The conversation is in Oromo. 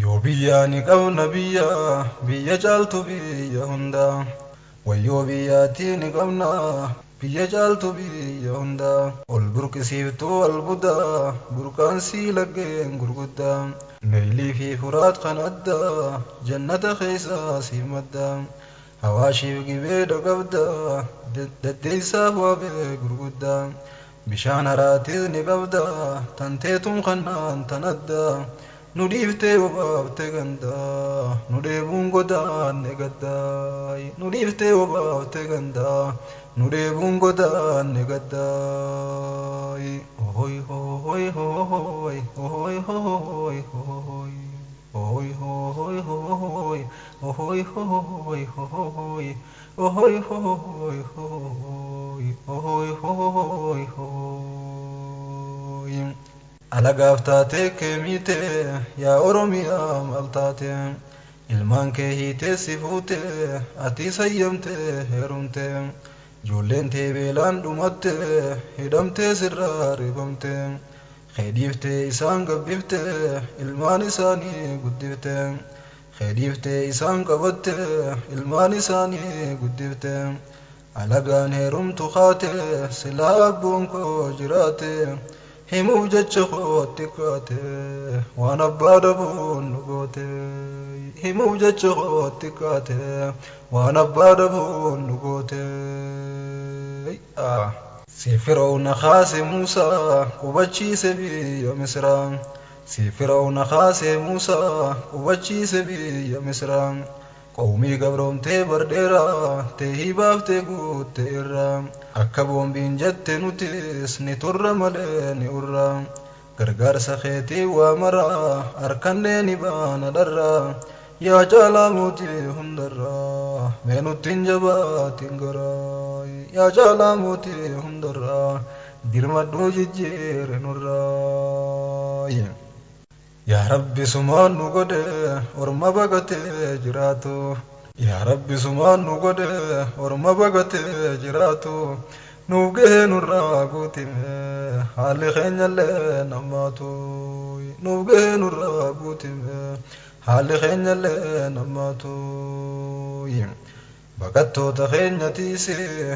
Yoo biyyaani qabna biyya caaltu biyya hunda. Wayyoo biyyaatii ni qabna biyya caaltu biyya hunda. Ol burqisiiftuu albuuda burqaansii laggeen gurguddaa. Naayilii fi furaat kan addaa jannata keessaa si madda. Hawaashiif gibeedha qabda daddeessaaf waabee gurguddaa. Bishaan haraatis ni qabda tanteetum kannaan tan addaa. Nu dhiiftee obaafte gandaa nu dheebuun godaanne gaddaa. Nu dhiiftee obaafte gandaa nu dheebuun godaanne gaddaa. Hoy hoy hoy hoy hoy hoy hoy hoy hoy hoy hoy hoy hoy hoy hoy. Alagaaf taatee keemite yaa Oromiyaa maal taate. Ilmaan kee hiitee si fuute ati sayyamte heerumte. Ijoolleen tee beelaan dhumatte hidhamtee sirraa reebamte. Keedhiiftee isaan gabbifte ilmaan isaanii guddifte. Keedhiiftee isaan qabatte ilmaan isaanii guddifte. Alagaan heerumtu kaate silaa abboon koo jiraate. Himuuf jecha kootti kaate waan abbaa dhabuun nu goote. Himuuf jecha kootti kaate waan abbaa dhabuun nu goote. Si Firawna kaase Muusaa qubachiise biyya Misraa. Si Firawna kaase Muusaa qubachiise biyya Misraa. Qawmii gabroomtee bardheeraa ta'ii baaftee guutte irraa. Akka boombiin jette nutis ni turra malee ni urraa. Gargaarsa keetii waa maraa harkannee ni baana dharraa. Yaa caalaa mootii hundarraa mee nuttiin jabaatiin garaa. Yaa caalaa mootii hundarraa dirmadhuu jijjiire nurraa. Yaa Rabbi sumaan nu godhe orma bagatee jiraatu. Yaa Rabbi sumaan nu godhe orma bagatee jiraatu. Nuuf gahee nurraa guutime haalli keenyallee nammaatu. Nuuf gahee nurraa guutime haalli keenyallee nammaatu. Baqattoota keenya tiise